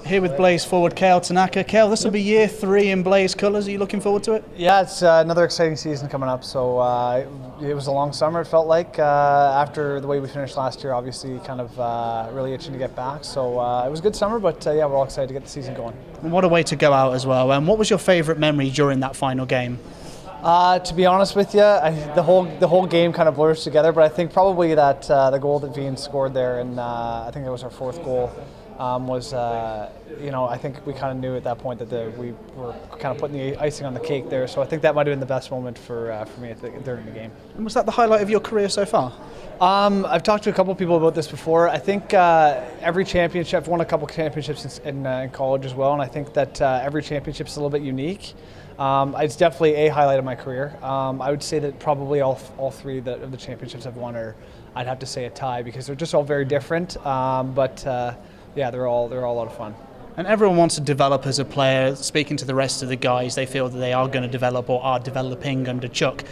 Here with Blaze forward Cale Tanaka. Cale, this will be year 3 in Blaze colours. Are you looking forward to it? Yeah, it's another exciting season coming up. So it was a long summer, it felt like, after the way we finished last year, obviously kind of really itching to get back. So it was a good summer, but yeah, we're all excited to get the season going. And what a way to go out as well. And what was your favourite memory during that final game? To be honest with you, the whole game kind of blurs together, but I think probably that the goal that Veen scored there, and I think it was our 4th goal, was, I think we kind of knew at that point that we were kind of putting the icing on the cake there. So I think that might have been the best moment for me during the game. And was that the highlight of your career so far? I've talked to a couple of people about this before. I think every championship, I've won a couple of championships in college as well, and I think that every championship is a little bit unique. It's definitely a highlight of my career. I would say that probably all 3 of the championships I've won are, I'd have to say, a tie, because they're just all very different. Yeah, they're all a lot of fun. And everyone wants to develop as a player. Speaking to the rest of the guys, they feel that they are going to develop or are developing under Chuck.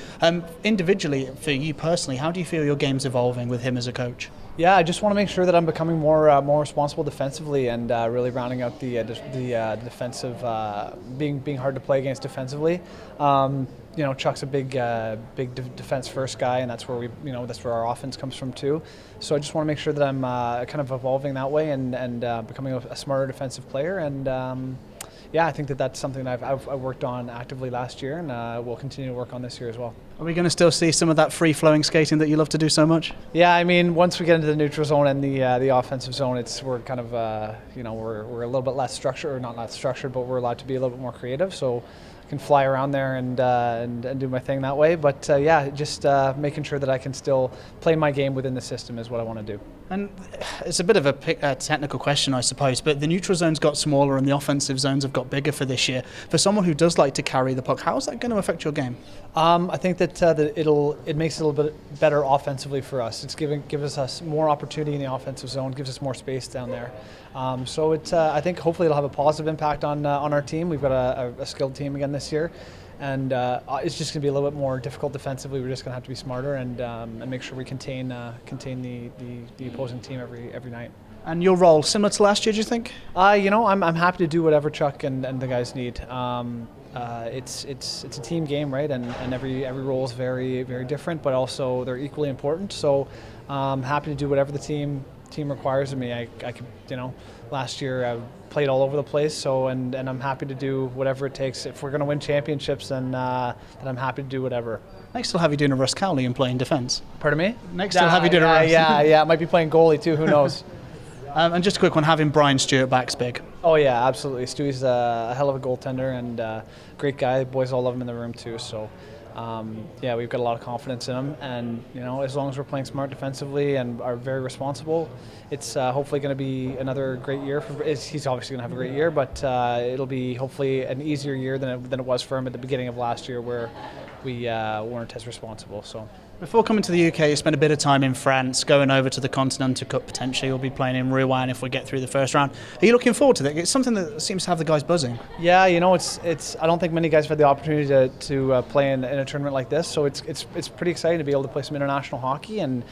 Individually, for you personally, how do you feel your game's evolving with him as a coach? Yeah, I just want to make sure that I'm becoming more responsible defensively, and really rounding out the defensive, being hard to play against defensively. Chuck's a big defense first guy, and that's where that's where our offense comes from too. So I just want to make sure that I'm kind of evolving that way and becoming a smarter defensive player. And yeah, I think that's something that I've worked on actively last year, and we'll continue to work on this year as well. Are we going to still see some of that free-flowing skating that you love to do so much? Yeah, I mean, once we get into the neutral zone and the offensive zone, we're kind of we're a little bit less structured, or not structured, but we're allowed to be a little bit more creative. So I can fly around there and do my thing that way. But yeah, just making sure that I can still play my game within the system is what I want to do. And it's a bit of a technical question, I suppose, but the neutral zones got smaller and the offensive zones have got bigger for this year. For someone who does like to carry the puck, how is that going to affect your game? I think that it makes it a little bit better offensively for us. It's gives us more opportunity in the offensive zone, gives us more space down there. So I think hopefully it'll have a positive impact on our team. We've got a skilled team again this year. And it's just going to be a little bit more difficult defensively. We're just going to have to be smarter and make sure we contain the opposing team every night. And your role, similar to last year, do you think? I'm happy to do whatever Chuck and the guys need. It's a team game, right? And every role is very, very different, but also they're equally important. So I'm happy to do whatever the team requires of me. I could, last year I played all over the place, so and I'm happy to do whatever it takes. If we're going to win championships, then I'm happy to do whatever. Next we'll have you doing a Russ Cowley and playing defence. Pardon me? Next we'll have you doing a Russ. Yeah, I might be playing goalie too, who knows. And just a quick one, having Brian Stewart back's big. Oh yeah, absolutely. Stewie's a hell of a goaltender and great guy. The boys all love him in the room too, so yeah, we've got a lot of confidence in him, and as long as we're playing smart defensively and are very responsible, it's hopefully going to be another great year. He's obviously going to have a great year, but it'll be hopefully an easier year than it was for him at the beginning of last year, where we weren't as responsible. So. Before coming to the UK, you spent a bit of time in France, going over to the Continental Cup potentially. You'll be playing in Rouen if we get through the first round. Are you looking forward to that? It's something that seems to have the guys buzzing. Yeah, it's. I don't think many guys have had the opportunity to play in a tournament like this, so it's pretty exciting to be able to play some international hockey and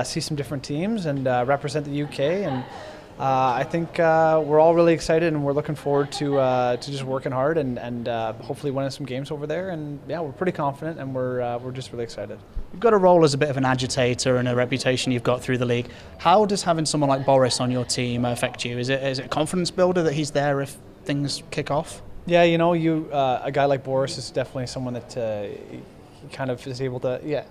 see some different teams and represent the UK. And I think we're all really excited, and we're looking forward to just working hard and hopefully winning some games over there. And yeah, we're pretty confident, and we're just really excited. You've got a role as a bit of an agitator and a reputation you've got through the league. How does having someone like Boris on your team affect you? Is it a confidence builder that he's there if things kick off? Yeah, a guy like Boris is definitely someone that he kind of is able to.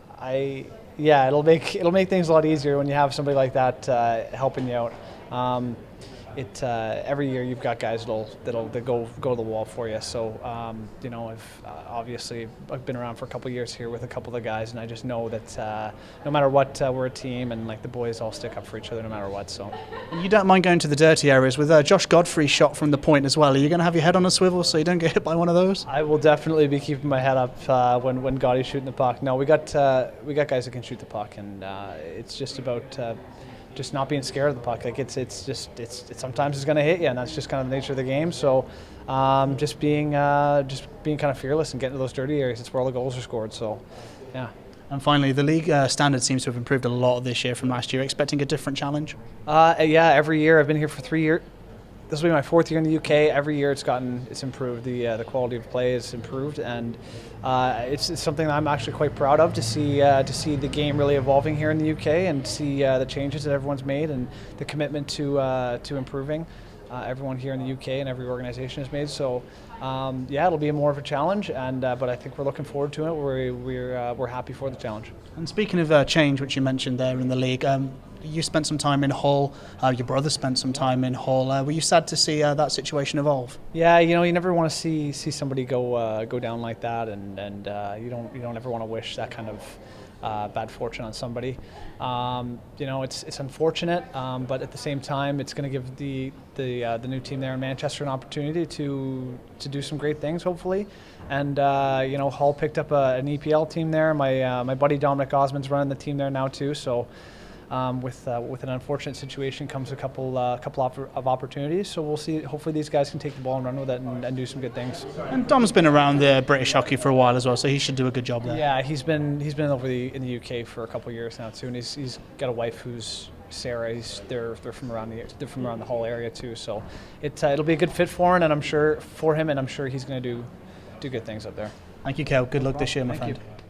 It'll make things a lot easier when you have somebody like that helping you out. Every year you've got guys that'll go to the wall for you. So I've been around for a couple of years here with a couple of the guys, and I just know that no matter what, we're a team, and like the boys all stick up for each other no matter what. So. And you don't mind going to the dirty areas with Josh Godfrey's shot from the point as well. Are you going to have your head on a swivel so you don't get hit by one of those? I will definitely be keeping my head up when Gottie's shooting the puck. No, we got guys that can shoot the puck, and it's just about. Just not being scared of the puck. Like it's sometimes it's going to hit you, and that's just kind of the nature of the game. So just being kind of fearless and getting to those dirty areas. It's where all the goals are scored. So yeah. And finally, the league standard seems to have improved a lot this year from last year. Expecting a different challenge? Yeah, every year. I've been here for 3 years. this will be my 4th year in the UK. Every year it's improved. The quality of play has improved, and it's something that I'm actually quite proud of to see the game really evolving here in the UK, and see the changes that everyone's made and the commitment to improving. Everyone here in the UK and every organization has made. So yeah, it'll be more of a challenge, and but I think we're looking forward to it. We're happy for the challenge. And speaking of change, which you mentioned there in the league, you spent some time in Hull. Your brother spent some time in Hull. Were you sad to see that situation evolve? Yeah, you never want to see somebody go down like that, and you don't ever want to wish that kind of bad fortune on somebody. It's unfortunate, but at the same time, it's going to give the new team there in Manchester an opportunity to do some great things, hopefully. And Hull picked up an EPL team there. My buddy Dominic Osmond's running the team there now too. So with an unfortunate situation comes a couple of opportunities. So we'll see. Hopefully these guys can take the ball and run with it and do some good things. And Dom's been around the British hockey for a while as well, so he should do a good job there. Yeah, he's been over in the UK for a couple of years now too, and he's got a wife who's Sarah. They're from around the Hull area too. So it'll be a good fit for him, and I'm sure he's going to do good things up there. Thank you, Cale. Good luck this year, my friend. Thank you.